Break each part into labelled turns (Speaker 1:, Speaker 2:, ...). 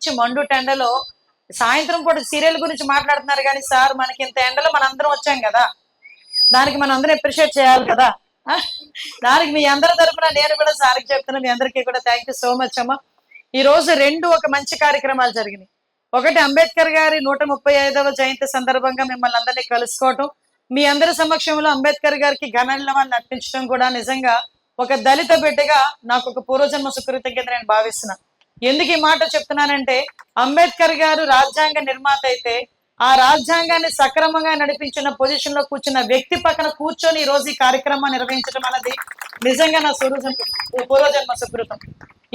Speaker 1: మంచి మండు ఎండలో సాయంత్రం పూట సీరియల్ గురించి మాట్లాడుతున్నారు కానీ సార్ మనకి ఇంత ఎండలో మనందరం వచ్చాం కదా, దానికి మనం అందరం అప్రిషియేట్ చేయాలి కదా. దానికి మీ అందరి తరపున నేను కూడా సార్కి చెప్తున్నా, మీ అందరికీ కూడా థ్యాంక్ యూ సో మచ్ అమ్మా. ఈ రోజు రెండు ఒక మంచి కార్యక్రమాలు జరిగినాయి. ఒకటి అంబేద్కర్ గారి 135వ జయంతి సందర్భంగా మిమ్మల్ని అందరినీ కలుసుకోవటం, మీ అందరి సమక్షంలో అంబేద్కర్ గారికి ఘననివాళులు అర్పించడం కూడా నిజంగా ఒక దళిత బిడ్డగా నాకు ఒక పూర్వజన్మ సుకృతం కింద నేను భావిస్తున్నా. ఎందుకు ఈ మాట చెప్తున్నానంటే, అంబేద్కర్ గారు రాజ్యాంగ నిర్మాత అయితే ఆ రాజ్యాంగాన్ని సక్రమంగా నడిపించిన పొజిషన్ లో కూర్చున్న వ్యక్తి పక్కన కూర్చొని ఈ రోజు ఈ కార్యక్రమాన్ని నిర్వహించడం అనేది నిజంగా నా పూర్వజన్మ సుకృతం.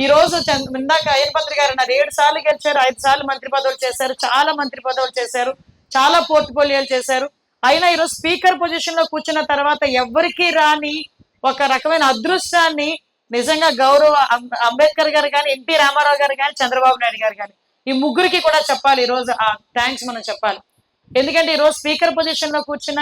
Speaker 1: ఈ రోజు ఇందాక అయ్యనపత్రి గారు అన్నారు 7 సార్లు గెలిచారు, 5 సార్లు మంత్రి పదవులు చేశారు, చాలా మంత్రి పదవులు చేశారు, చాలా పోర్ట్ఫోలియోలు చేశారు. అయినా ఈరోజు స్పీకర్ పొజిషన్ లో కూర్చున్న తర్వాత ఎవరికి రాని ఒక రకమైన అదృష్టాన్ని నిజంగా గౌరవ అంబేద్కర్ గారు కానీ, ఎన్టీ రామారావు గారు కానీ, చంద్రబాబు నాయుడు గారు కానీ, ఈ ముగ్గురికి కూడా చెప్పాలి ఈ రోజు ఆ థ్యాంక్స్ మనం చెప్పాలి. ఎందుకంటే ఈ రోజు స్పీకర్ పొజిషన్ లో కూర్చున్న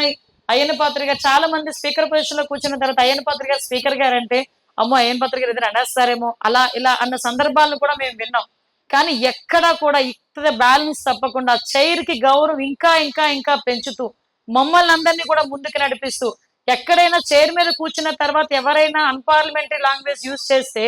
Speaker 1: అయ్యనపాత్రి గారు, చాలా మంది స్పీకర్ పొజిషన్ లో కూర్చున్న తర్వాత అయ్యనపాత్రి గారు స్పీకర్ గారు అంటే అమ్మో అయ్యనపాత్రి గారు ఎదురు అనేస్తారేమో అలా ఇలా అన్న సందర్భాలను కూడా మేము విన్నాం. కానీ ఎక్కడా కూడా ఇక్కడ బ్యాలెన్స్ తప్పకుండా చైర్ కి గౌరవం ఇంకా ఇంకా ఇంకా పెంచుతూ మమ్మల్ని అందరినీ కూడా ముందుకు నడిపిస్తూ, ఎక్కడైనా చైర్ మీద కూర్చున్న తర్వాత ఎవరైనా అన్పార్లమెంటరీ లాంగ్వేజ్ యూజ్ చేస్తే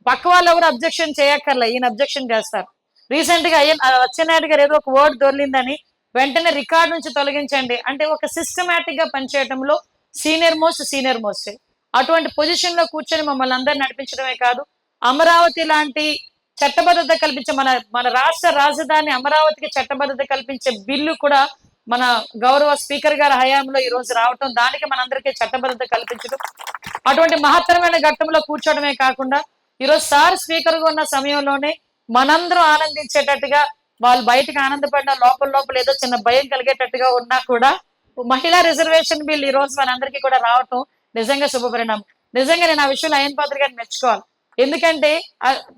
Speaker 1: పక్క వాళ్ళు ఎవరు అబ్జెక్షన్ చేయక్కర్లే, ఈయన అబ్జెక్షన్ చేస్తారు. రీసెంట్ గా అచ్చెన్నాయుడు గారు ఏదో ఒక వర్డ్ దొరికిందని వెంటనే రికార్డ్ నుంచి తొలగించండి అంటే ఒక సిస్టమేటిక్ గా పనిచేయడంలో సీనియర్ మోస్ట్ అటువంటి పొజిషన్ లో కూర్చొని మమ్మల్ని అందరిని నడిపించడమే కాదు, అమరావతి లాంటి చట్టబద్ధత కల్పించే మన రాష్ట్ర రాజధాని అమరావతికి చట్టబద్ధత కల్పించే బిల్లు కూడా మన గౌరవ స్పీకర్ గారి హయాంలో ఈ రోజు రావటం, దానికి మనందరికీ చట్టబద్ధత కల్పించడం, అటువంటి మహత్తరమైన ఘట్టంలో కూర్చోవడమే కాకుండా ఈరోజు సార్ స్పీకర్ గా ఉన్న సమయంలోనే మనందరం ఆనందించేటట్టుగా, వాళ్ళు బయటకు ఆనందపడిన లోపల ఏదో చిన్న భయం కలిగేటట్టుగా ఉన్నా కూడా మహిళా రిజర్వేషన్ బిల్ ఈ రోజు మనందరికీ కూడా రావటం నిజంగా శుభపరిణామం. నిజంగా నేను ఆ విషయంలో అయ్యనపాత్రి గారిని మెచ్చుకోవాలి. ఎందుకంటే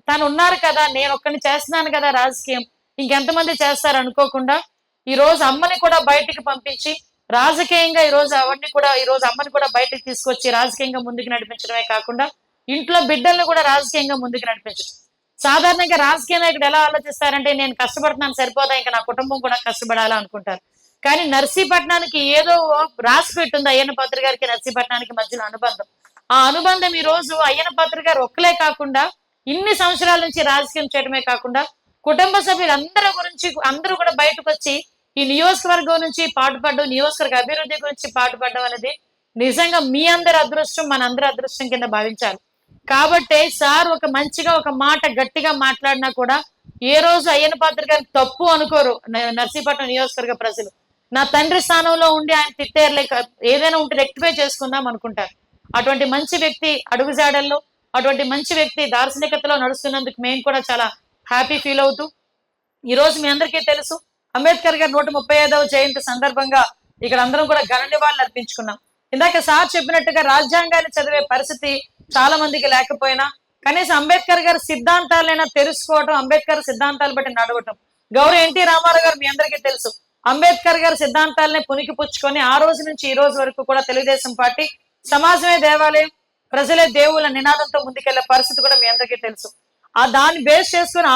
Speaker 1: తను ఉన్నారు కదా, నేను ఒక్కడిని చేస్తున్నాను కదా రాజకీయం, ఇంకెంతమంది చేస్తారు అనుకోకుండా ఈ రోజు అమ్మని కూడా బయటికి పంపించి రాజకీయంగా ఈ రోజు అమ్మని కూడా బయటకు తీసుకొచ్చి రాజకీయంగా ముందుకు నడిపించడమే కాకుండా ఇంట్లో బిడ్డల్ని కూడా రాజకీయంగా ముందుకు నడిపించడం. సాధారణంగా రాజకీయ నాయకుడు ఎలా ఆలోచిస్తారంటే నేను కష్టపడుతున్నాను సరిపోదా, ఇంకా నా కుటుంబం కూడా కష్టపడాలా అనుకుంటారు. కానీ నర్సీపట్నానికి ఏదో రాసి పెట్టుంది అయ్యనపాత్రి గారికి నర్సీపట్నానికి మధ్యలో అనుబంధం. ఆ అనుబంధం ఈ రోజు అయ్యనపాత్రి గారు ఒక్కలే కాకుండా ఇన్ని సంవత్సరాల నుంచి రాజకీయం చేయడమే కాకుండా కుటుంబ సభ్యులు అందరూ కూడా బయటకు వచ్చి ఈ నియోజకవర్గం నుంచి పాటుపడడం, నియోజకవర్గ అభివృద్ధి గురించి పాటుపడడం అనేది నిజంగా మీ అందరి అదృష్టం, మనందరి అదృష్టం కింద భావించాలి. కాబట్టి సార్ ఒక మంచిగా ఒక మాట గట్టిగా మాట్లాడినా కూడా ఏ రోజు అయ్యనపాత్రి గారు తప్పు అనుకోరు నర్సీపట్నం నియోజకవర్గ ప్రజలు. నా తండ్రి స్థానంలో ఉండి ఆయన తిట్టారు, లేక ఏదైనా ఉంటే రెక్టిఫై చేసుకుందాం అనుకుంటారు. అటువంటి మంచి వ్యక్తి అడుగుజాడల్లో, అటువంటి మంచి వ్యక్తి దార్శనికతలో నడుస్తున్నందుకు మేము కూడా చాలా హ్యాపీ ఫీల్ అవుతూ, ఈ రోజు మీ అందరికీ తెలుసు అంబేద్కర్ గారు 135వ జయంతి సందర్భంగా ఇక్కడ అందరం కూడా ఘన నివాళులు అర్పించుకున్నాం. ఇందాక సార్ చెప్పినట్టుగా రాజ్యాంగాన్ని చదివే పరిస్థితి చాలా మందికి లేకపోయినా కనీసం అంబేద్కర్ గారి సిద్ధాంతాలైనా తెలుసుకోవటం, అంబేద్కర్ సిద్ధాంతాలు బట్టి నడవటం. గౌరవ ఎన్టీ రామారావు గారు మీ అందరికీ తెలుసు, అంబేద్కర్ గారి సిద్ధాంతాలని పుణికిపుచ్చుకొని ఆ రోజు నుంచి ఈ రోజు వరకు కూడా తెలుగుదేశం పార్టీ సమాజమే దేవాలయం, ప్రజలే దేవుళ్ళ నినాదంతో ముందుకెళ్లే పరిస్థితి కూడా మీ అందరికీ తెలుసు. దాన్ని బేస్ చేసుకుని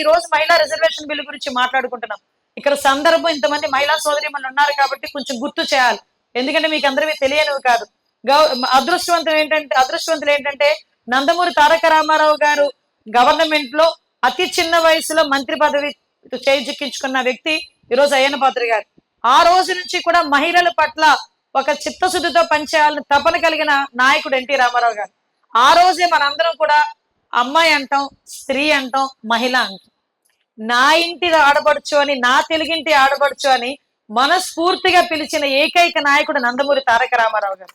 Speaker 1: ఈ రోజు మహిళా రిజర్వేషన్ బిల్లు గురించి మాట్లాడుకుంటున్నాం. ఇక్కడ సందర్భం ఇంతమంది మహిళా సోదరిమణులు ఉన్నారు కాబట్టి కొంచెం గుర్తు చేయాలి, ఎందుకంటే మీకు అందరికీ తెలియనివి కాదు. అదృష్టవంతులు ఏంటంటే నందమూరి తారక రామారావు గారు గవర్నమెంట్ లో అతి చిన్న వయసులో మంత్రి పదవి చేజిక్కించుకున్న వ్యక్తి ఈరోజు అయ్యనపాత్రి గారు. ఆ రోజు నుంచి కూడా మహిళల పట్ల ఒక చిత్తశుద్ధితో పనిచేయాలని తపన కలిగిన నాయకుడు ఎన్టీ రామారావు గారు. ఆ రోజే మనందరం కూడా అమ్మాయి అంటాం, స్త్రీ అంటాం, మహిళ అంటాం. నా ఇంటి ఆడపడుచు అని, నా తెలుగింటి ఆడపడుచు అని మనస్ఫూర్తిగా పిలిచిన ఏకైక నాయకుడు నందమూరి తారక రామారావు గారు.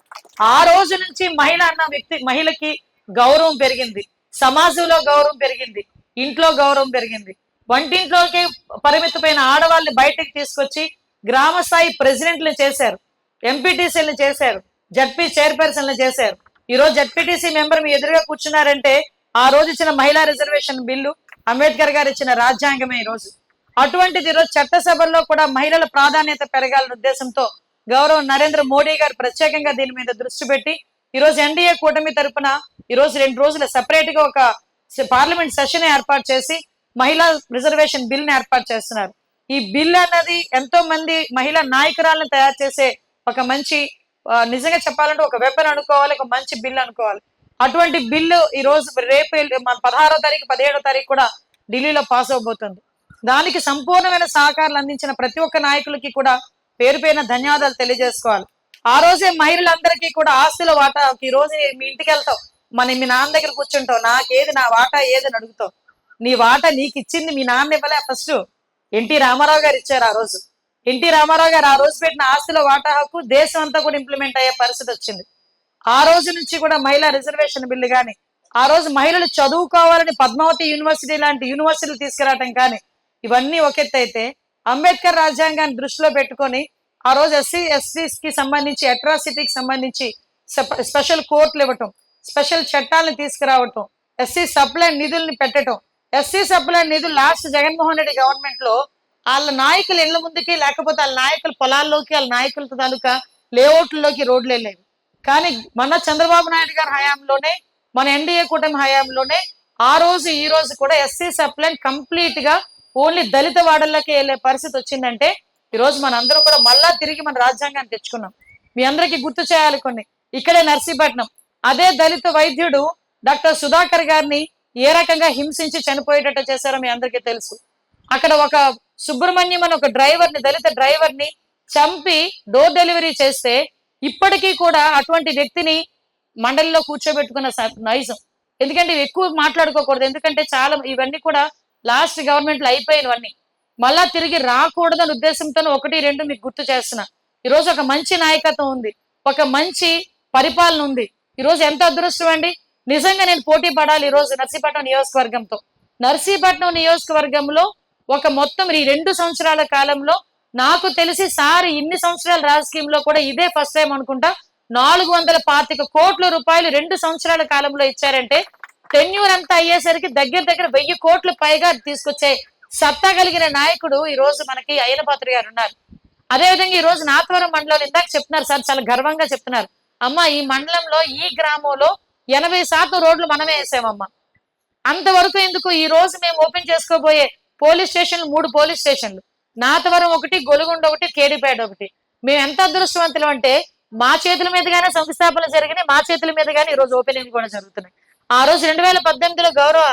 Speaker 1: ఆ రోజు నుంచి మహిళ అన్న మహిళకి గౌరవం పెరిగింది, సమాజంలో గౌరవం పెరిగింది, ఇంట్లో గౌరవం పెరిగింది. వంటింట్లోకి పరిమితమైన ఆడవాళ్ళని బయటకు తీసుకొచ్చి గ్రామ స్థాయి ప్రెసిడెంట్లు చేశారు, ఎంపీటీసీలను చేశారు, జడ్పీ చైర్పర్సన్లు చేశారు. ఈ రోజు జడ్పీటీసీ మెంబర్ మీ ఎదురుగా కూర్చున్నారంటే ఆ రోజు ఇచ్చిన మహిళా రిజర్వేషన్ బిల్లు, అంబేద్కర్ గారు ఇచ్చిన రాజ్యాంగమే ఈ రోజు. అటువంటిది ఈరోజు చట్టసభల్లో కూడా మహిళల ప్రాధాన్యత పెరగాలనే ఉద్దేశంతో గౌరవ నరేంద్ర మోడీ గారు ప్రత్యేకంగా దీని మీద దృష్టి పెట్టి ఈరోజు ఎన్డీఏ కూటమి తరపున ఈరోజు 2 రోజుల సెపరేట్ గా ఒక పార్లమెంట్ సెషన్ ఏర్పాటు చేసి మహిళా రిజర్వేషన్ బిల్ ని ఏర్పాటు చేస్తున్నారు. ఈ బిల్ అన్నది ఎంతో మంది మహిళా నాయకురాలను తయారు చేసే ఒక మంచి నిజంగా చెప్పాలంటే ఒక వెపన్ అనుకోవాలి, ఒక మంచి బిల్ అనుకోవాలి. అటువంటి బిల్లు ఈ రోజు రేపు మన 16వ తారీఖు 17వ తారీఖు కూడా ఢిల్లీలో పాస్ అవబోతుంది. దానికి సంపూర్ణమైన సహకారాలు అందించిన ప్రతి ఒక్క నాయకులకి కూడా పేరు పేరున ధన్యవాదాలు తెలియజేసుకోవాలి. ఆ రోజే మహిళలందరికీ కూడా ఆస్తుల వాటా, ఈ రోజు మీ ఇంటికి వెళ్తావు, మీ నాన్న దగ్గర కూర్చుంటావు, నాకేది నా వాటా ఏదని అడుగుతావు. నీ వాటా నీకు ఇచ్చింది మీ నాన్న ఇవ్వలే, ఫస్ట్ ఎన్టీ రామారావు గారు ఇచ్చారు. ఆ రోజు ఎన్టీ రామారావు గారు ఆ రోజు పెట్టిన ఆస్తుల వాటా హక్కు దేశం అంతా కూడా ఇంప్లిమెంట్ అయ్యే పరిస్థితి వచ్చింది. ఆ రోజు నుంచి కూడా మహిళా రిజర్వేషన్ బిల్లు కానీ, ఆ రోజు మహిళలు చదువుకోవాలని పద్మావతి యూనివర్సిటీ లాంటి యూనివర్సిటీలు తీసుకురావటం కానీ, ఇవన్నీ ఒక ఎత్తు అయితే అంబేద్కర్ రాజ్యాంగాన్ని దృష్టిలో పెట్టుకొని ఆ రోజు ఎస్సీస్ కి సంబంధించి అట్రాసిటీకి సంబంధించి స్పెషల్ కోర్టులు ఇవ్వటం, స్పెషల్ చట్టాలను తీసుకురావటం, ఎస్సీ సప్లైన్ నిధుల్ని పెట్టడం. ఎస్సీ సప్లైన్ నిధులు లాస్ట్ జగన్మోహన్ రెడ్డి గవర్నమెంట్ లో వాళ్ళ నాయకులు ఇళ్ల ముందుకి, లేకపోతే వాళ్ళ నాయకుల పొలాల్లోకి, వాళ్ళ నాయకుల తాలూకా లేఅవుట్లలోకి రోడ్లు వెళ్ళేవి. కానీ మన చంద్రబాబు నాయుడు గారి హయాంలోనే, మన ఎన్డీఏ కూటమి హయాంలోనే ఆ రోజు ఈ రోజు కూడా ఎస్సీ సప్లైన్ కంప్లీట్ గా ఓన్లీ దళిత వాడల్లోకి వెళ్ళే పరిస్థితి వచ్చిందంటే ఈ రోజు మనందరం కూడా మళ్ళా తిరిగి మన రాజ్యాంగాన్ని తెచ్చుకున్నాం. మీ అందరికీ గుర్తు చేయాలి కొన్ని. ఇక్కడే నర్సీపట్నం అదే దళిత వైద్యుడు డాక్టర్ సుధాకర్ గారిని ఏ రకంగా హింసించి చనిపోయేటట్టు చేశారో మీ అందరికీ తెలుసు. అక్కడ ఒక సుబ్రహ్మణ్యం అని ఒక డ్రైవర్ని, దళిత డ్రైవర్ని చంపి డోర్ డెలివరీ చేస్తే ఇప్పటికీ కూడా అటువంటి వ్యక్తిని మండలిలో కూర్చోబెట్టుకున్న నైజం. ఎందుకంటే ఇవి ఎక్కువ మాట్లాడుకోకూడదు, ఎందుకంటే చాలా ఇవన్నీ కూడా లాస్ట్ గవర్నమెంట్ లో అయిపోయినవన్నీ మళ్ళా తిరిగి రాకూడదని ఉద్దేశంతో 1, 2 మీకు గుర్తు చేస్తున్నా. ఈ రోజు ఒక మంచి నాయకత్వం ఉంది, ఒక మంచి పరిపాలన ఉంది. ఈ రోజు ఎంత అదృష్టం అండి. నిజంగా నేను పోటీ పడాలి ఈ రోజు నర్సీపట్నం నియోజకవర్గంతో. నర్సీపట్నం నియోజకవర్గంలో ఒక మొత్తం ఈ 2 సంవత్సరాల కాలంలో నాకు తెలిసి సార్ ఇన్ని సంవత్సరాల రాజకీయంలో కూడా ఇదే ఫస్ట్ టైం అనుకుంటా 425 కోట్ల రూపాయలు 2 సంవత్సరాల కాలంలో ఇచ్చారంటే టెన్యూర్ అంతా అయ్యేసరికి దగ్గర దగ్గర 1000 కోట్ల పైగా తీసుకొచ్చే సత్తా కలిగిన నాయకుడు ఈ రోజు మనకి అయ్యనపాత్రి గారు ఉన్నారు. అదేవిధంగా ఈ రోజు నాతవరం మండలంలో ఇందాక చెప్తున్నారు సార్, చాలా గర్వంగా చెప్తున్నారు, అమ్మ ఈ మండలంలో ఈ గ్రామంలో 80% రోడ్లు మనమే వేసామమ్మా. అంతవరకు ఎందుకు, ఈ రోజు మేము ఓపెన్ చేసుకోబోయే పోలీస్ స్టేషన్లు 3 పోలీస్ స్టేషన్లు, నాతవరం 1, గొలుగొండ 1, కేడిపేట 1. మేము ఎంత అదృష్టవంతులు అంటే మా చేతుల మీదుగానే సంస్థాపన జరిగినాయి, మా చేతుల మీదుగానే ఈ రోజు ఓపెనింగ్ కూడా జరుగుతున్నాయి. ఆ రోజు 2018లో గౌరవ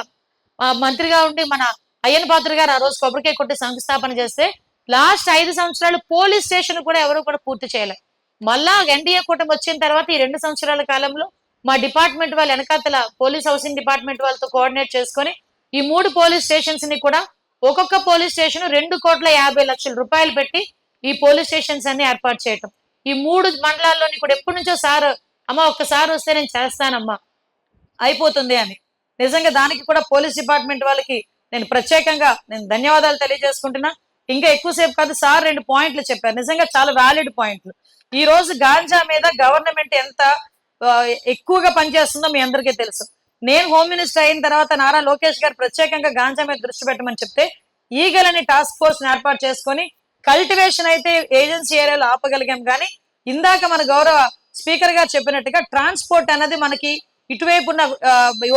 Speaker 1: మంత్రిగా ఉండి మన అయ్యనపాత్రి గారు ఆ రోజు కొబ్బరికాయ కొట్టి శంకుస్థాపన చేస్తే లాస్ట్ 5 సంవత్సరాలు పోలీస్ స్టేషన్ కూడా ఎవరు కూడా పూర్తి చేయలేదు. మళ్ళా ఎన్డీఏ కూటమి వచ్చిన తర్వాత ఈ 2 సంవత్సరాల కాలంలో మా డిపార్ట్మెంట్ వాళ్ళు వెనకాతల పోలీస్ హౌసింగ్ డిపార్ట్మెంట్ వాళ్ళతో కోఆర్డినేట్ చేసుకొని ఈ 3 పోలీస్ స్టేషన్స్ ని కూడా ఒక్కొక్క పోలీస్ స్టేషన్ 2,50,00,000 రూపాయలు పెట్టి ఈ పోలీస్ స్టేషన్స్ అన్ని ఏర్పాటు చేయటం. ఈ 3 మండలాల్లోని కూడా ఎప్పటి నుంచో సార్ అమ్మ ఒక్కసారి వస్తే నేను చేస్తానమ్మా అయిపోతుంది అని. నిజంగా దానికి కూడా పోలీస్ డిపార్ట్మెంట్ వాళ్ళకి నేను ప్రత్యేకంగా ధన్యవాదాలు తెలియజేసుకుంటున్నా. ఇంకా ఎక్కువసేపు కాదు సార్ 2 పాయింట్లు చెప్పారు, నిజంగా చాలా వ్యాలిడ్ పాయింట్లు. ఈ రోజు గాంజా మీద గవర్నమెంట్ ఎంత ఎక్కువగా పనిచేస్తుందో మీ అందరికీ తెలుసు. నేను హోమ్ మినిస్టర్ అయిన తర్వాత నారా లోకేష్ గారు ప్రత్యేకంగా గాంజా మీద దృష్టి పెట్టమని చెప్తే ఈగల్ అనే టాస్క్ ఫోర్స్ ఏర్పాటు చేసుకొని కల్టివేషన్ అయితే ఏజెన్సీ ఏరియాలో ఆపగలిగాం. కానీ ఇందాక మన గౌరవ స్పీకర్ గారు చెప్పినట్టుగా ట్రాన్స్పోర్ట్ అనేది మనకి ఇటువైపు ఉన్న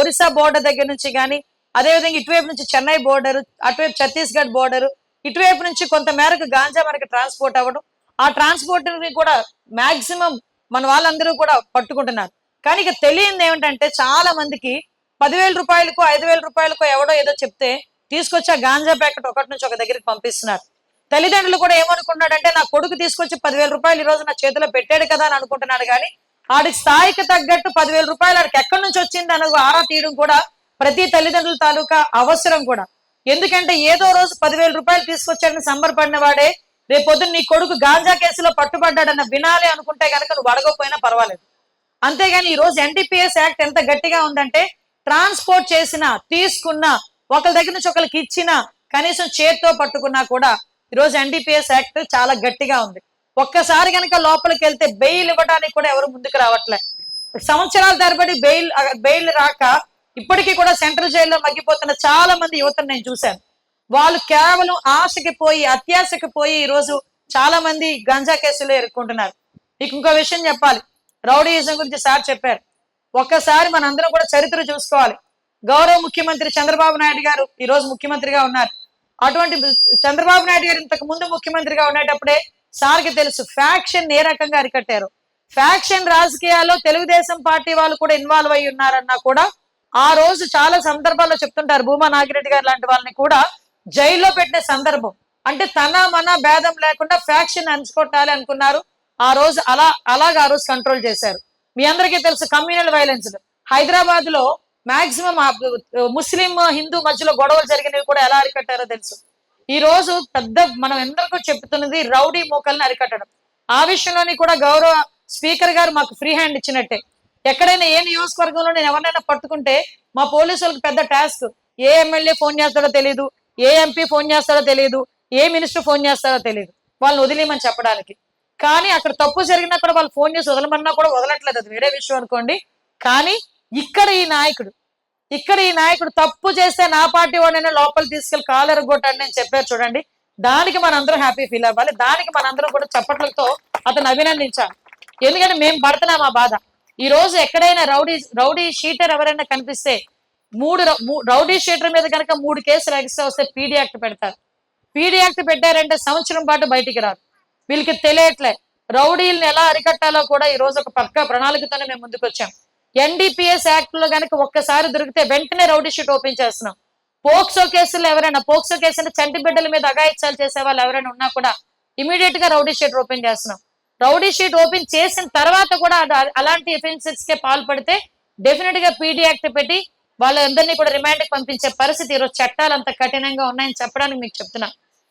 Speaker 1: ఒరిస్సా బోర్డర్ దగ్గర నుంచి కానీ, అదేవిధంగా ఇటువైపు నుంచి చెన్నై బోర్డర్, అటువైపు ఛత్తీస్గఢ్ బోర్డర్, ఇటువైపు నుంచి కొంత మేరకు గాంజా మనకి ట్రాన్స్పోర్ట్ అవ్వడం, ఆ ట్రాన్స్పోర్ట్ ని కూడా మాక్సిమం మన వాళ్ళందరూ కూడా పట్టుకుంటున్నారు. కానీ ఇక తెలియంది ఏమిటంటే చాలా మందికి 10,000 రూపాయలకో 5,000 రూపాయలకో ఎవడో ఏదో చెప్తే తీసుకొచ్చి ఆ గాంజా ప్యాకెట్ ఒకటి నుంచి ఒక దగ్గరికి పంపిస్తున్నారు. తల్లిదండ్రులు కూడా ఏమనుకుంటున్నాడంటే నా కొడుకు తీసుకొచ్చి 10,000 రూపాయలు ఈ రోజు నా చేతిలో పెట్టాడు కదా అని అనుకుంటున్నాడు. కానీ ఆడికి స్థాయికి తగ్గట్టు 10,000 రూపాయలు ఆడికి ఎక్కడి నుంచి వచ్చింది అన్న ఆరా తీయడం కూడా ప్రతి తల్లిదండ్రుల తాలూకా అవసరం కూడా. ఎందుకంటే ఏదో రోజు 10,000 రూపాయలు తీసుకొచ్చాడని సంబరపడిన వాడే రేపొద్దున నీ కొడుకు గాంజా కేసులో పట్టుబడ్డాడన్న వినాలి అనుకుంటే కనుక నువ్వు అడగకపోయినా పర్వాలేదు. అంతేగాని ఈ రోజు ఎన్డీపీఎస్ యాక్ట్ ఎంత గట్టిగా ఉందంటే ట్రాన్స్పోర్ట్ చేసినా తీసుకున్నా ఒకరి దగ్గర నుంచి ఒకరికి ఇచ్చినా కనీసం చేత్తో పట్టుకున్నా కూడా ఈరోజు ఎన్డీపీఎస్ యాక్ట్ చాలా గట్టిగా ఉంది. ఒక్కసారి కనుక లోపలికి వెళ్తే బెయిల్ ఇవ్వడానికి కూడా ఎవరు ముందుకు రావట్లే. సంవత్సరాల తరబడి బెయిల్ రాక ఇప్పటికీ కూడా సెంట్రల్ జైల్లో మగ్గిపోతున్న చాలా మంది యువతను నేను చూశాను. వాళ్ళు కేవలం ఆశకి పోయి అత్యాశకి పోయి ఈ రోజు చాలా మంది గంజా కేసులో ఇరుక్కుంటున్నారు. నీకు ఇంకో విషయం చెప్పాలి, రౌడీయిజం గురించి సార్ చెప్పారు. ఒక్కసారి మనందరం కూడా చరిత్ర చూసుకోవాలి. గౌరవ ముఖ్యమంత్రి చంద్రబాబు నాయుడు గారు ఈ రోజు ముఖ్యమంత్రిగా ఉన్నారు. అటువంటి చంద్రబాబు నాయుడు గారు ఇంతకు ముందు ముఖ్యమంత్రిగా ఉండేటప్పుడే సార్కి తెలుసు ఫ్యాక్షన్ ఏ రకంగా అరికట్టారు. ఫ్యాక్షన్ రాజకీయాల్లో తెలుగుదేశం పార్టీ వాళ్ళు కూడా ఇన్వాల్వ్ అయి ఉన్నారన్నా కూడా ఆ రోజు చాలా సందర్భాల్లో చెప్తుంటారు. భూమా నాగిరెడ్డి గారు లాంటి వాళ్ళని కూడా జైల్లో పెట్టిన సందర్భం. అంటే తన మన భేదం లేకుండా ఫ్యాక్షన్ అంచుకొట్టాలి అనుకున్నారు. ఆ రోజు అలాగా ఆ రోజు కంట్రోల్ చేశారు. మీ అందరికీ తెలుసు కమ్యూనల్ వైలెన్స్ హైదరాబాద్ లో మాక్సిమం ముస్లిం హిందూ మధ్యలో గొడవలు జరిగినవి కూడా ఎలా అరికట్టారో తెలుసు. ఈ రోజు పెద్ద మనం ఎందరికో చెప్తున్నది రౌడీ మోకల్ని అరికట్టడం. ఆ విషయంలోని కూడా గౌరవ స్పీకర్ గారు మాకు ఫ్రీ హ్యాండ్ ఇచ్చినట్టే. ఎక్కడైనా ఏ నియోజకవర్గంలో నేను ఎవరినైనా పట్టుకుంటే మా పోలీసు వాళ్ళకి పెద్ద టాస్క్. ఏ ఎమ్మెల్యే ఫోన్ చేస్తాడో తెలియదు, ఏ ఎంపీ ఫోన్ చేస్తాడో తెలియదు, ఏ మినిస్టర్ ఫోన్ చేస్తాడో తెలియదు వాళ్ళని వదిలేయమని చెప్పడానికి. కానీ అక్కడ తప్పు జరిగినా కూడా వాళ్ళు ఫోన్ చేసి వదలమన్నా కూడా వదలట్లేదు, అది వేరే విషయం అనుకోండి. కానీ ఇక్కడ ఈ నాయకుడు తప్పు చేస్తే నా పార్టీ వాడినైనా లోపల తీసుకెళ్లి కాలు ఎరగొట్టాడు నేను చెప్పారు చూడండి. దానికి మనందరం హ్యాపీ ఫీల్ అవ్వాలి. దానికి మనందరం కూడా చప్పట్లతో అతను అభినందించాలి. ఎందుకంటే మేము పడుతున్నాం ఆ బాధ. ఈ రోజు ఎక్కడైనా రౌడీ షీటర్ ఎవరైనా కనిపిస్తే రౌడీ షీటర్ మీద కనుక 3 కేసులు ఎక్స్ట్రా వస్తే పీడీ యాక్ట్ పెడతారు. పీడీ యాక్ట్ పెట్టారంటే సంవత్సరం పాటు బయటికి రాదు. వీళ్ళకి తెలియట్లే రౌడీలను ఎలా అరికట్టాలో కూడా ఈ రోజు ఒక పక్కా ప్రణాళికతోనే మేము ముందుకు వచ్చాం. ఎన్డీపీఎస్ యాక్ట్ లో కనుక ఒక్కసారి దొరికితే వెంటనే రౌడీ షీట్ ఓపెన్ చేస్తున్నాం. పోక్సో కేసులు ఎవరైనా పోక్సో కేసు అంటే చంటి బిడ్డల మీద అఘాయిత్యాలు చేసే వాళ్ళు ఎవరైనా ఉన్నా కూడా ఇమీడియట్ గా రౌడీ షీట్ ఓపెన్ చేస్తున్నాం. రౌడీ షీట్ ఓపెన్ చేసిన తర్వాత కూడా అలాంటి అఫెన్సెస్ కే పాల్పడితే డెఫినెట్ గా పీడీ యాక్ట్ పెట్టి వాళ్ళందరినీ కూడా రిమాండ్ కి పంపించే పరిస్థితి ఈరోజు చట్టాలు అంత కఠినంగా ఉన్నాయని చెప్పడానికి మీకు చెప్తున్నా.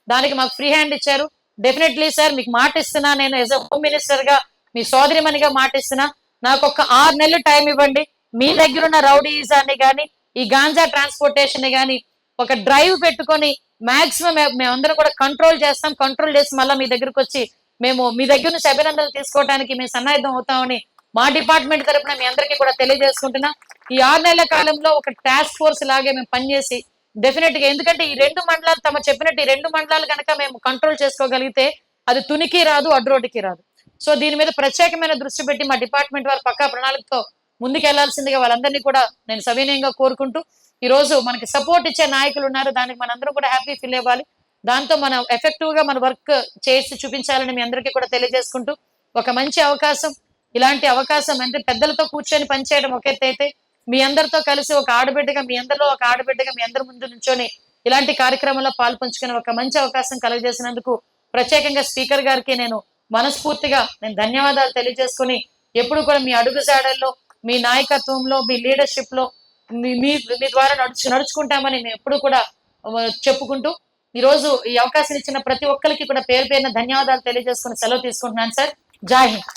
Speaker 1: దానికి మాకు ఫ్రీ హ్యాండ్ ఇచ్చారు. డెఫినెట్లీ సార్ మీకు మాట ఇస్తున్నా, నేను యాజ్ ఎ హోమ్ మినిస్టర్ గా మీ సోదరిమణిగా మాట ఇస్తున్నా. నాకు ఒక 6 నెలలు టైం ఇవ్వండి. మీ దగ్గర ఉన్న రౌడీజాన్ని కానీ ఈ గాంజా ట్రాన్స్పోర్టేషన్ గానీ ఒక డ్రైవ్ పెట్టుకొని మాక్సిమం మేమందరం కూడా కంట్రోల్ చేస్తాం. కంట్రోల్ చేసి మళ్ళీ మీ దగ్గరకు వచ్చి మేము మీ దగ్గర నుంచి అభినందనలు తీసుకోవడానికి మేము సన్నాహితం అవుతామని మా డిపార్ట్మెంట్ తరఫున మీ అందరికీ కూడా తెలియజేసుకుంటున్నా. ఈ 6 నెలల కాలంలో ఒక టాస్క్ ఫోర్స్ లాగే మేము పనిచేసి డెఫినెట్ గా, ఎందుకంటే ఈ 2 మండలాలు తమ చెప్పినట్టు ఈ 2 మండలాలు కనుక మేము కంట్రోల్ చేసుకోగలిగితే అది తునికి రాదు, అడ్రోడ్కి రాదు. సో దీని మీద ప్రత్యేకమైన దృష్టి పెట్టి మా డిపార్ట్మెంట్ వారు పక్కా ప్రణాళికతో ముందుకెళ్లాల్సిందిగా వాళ్ళందరినీ కూడా నేను సవినయంగా కోరుకుంటూ, ఈ రోజు మనకి సపోర్ట్ ఇచ్చే నాయకులు ఉన్నారు, దానికి మనందరం కూడా హ్యాపీ ఫీల్ అవ్వాలి. దాంతో మనం ఎఫెక్టివ్ గా మన వర్క్ చేసి చూపించాలని మీ అందరికీ కూడా తెలియజేసుకుంటూ, ఒక మంచి అవకాశం, ఇలాంటి అవకాశం అంటే పెద్దలతో కూర్చొని పనిచేయడం ఒక ఎత్తు అయితే, మీ అందరితో కలిసి ఒక ఆడబిడ్డగా మీ అందరిలో ఒక ఆడబిడ్డగా మీ అందరి ముందు నుంచొని ఇలాంటి కార్యక్రమంలో పాల్పంచుకునే ఒక మంచి అవకాశం కలుగజేసినందుకు ప్రత్యేకంగా స్పీకర్ గారికి నేను మనస్ఫూర్తిగా ధన్యవాదాలు తెలియజేసుకుని, ఎప్పుడు కూడా మీ అడుగుజాడల్లో, మీ నాయకత్వంలో, మీ లీడర్షిప్ లో మీ ద్వారా నడుచుకుంటామని మేము ఎప్పుడు కూడా చెప్పుకుంటూ, ఈ రోజు ఈ అవకాశం ఇచ్చిన ప్రతి ఒక్కరికి కూడా పేరు పేరున ధన్యవాదాలు తెలియజేసుకుని సెలవు తీసుకుంటున్నాను సార్. జై హింద్.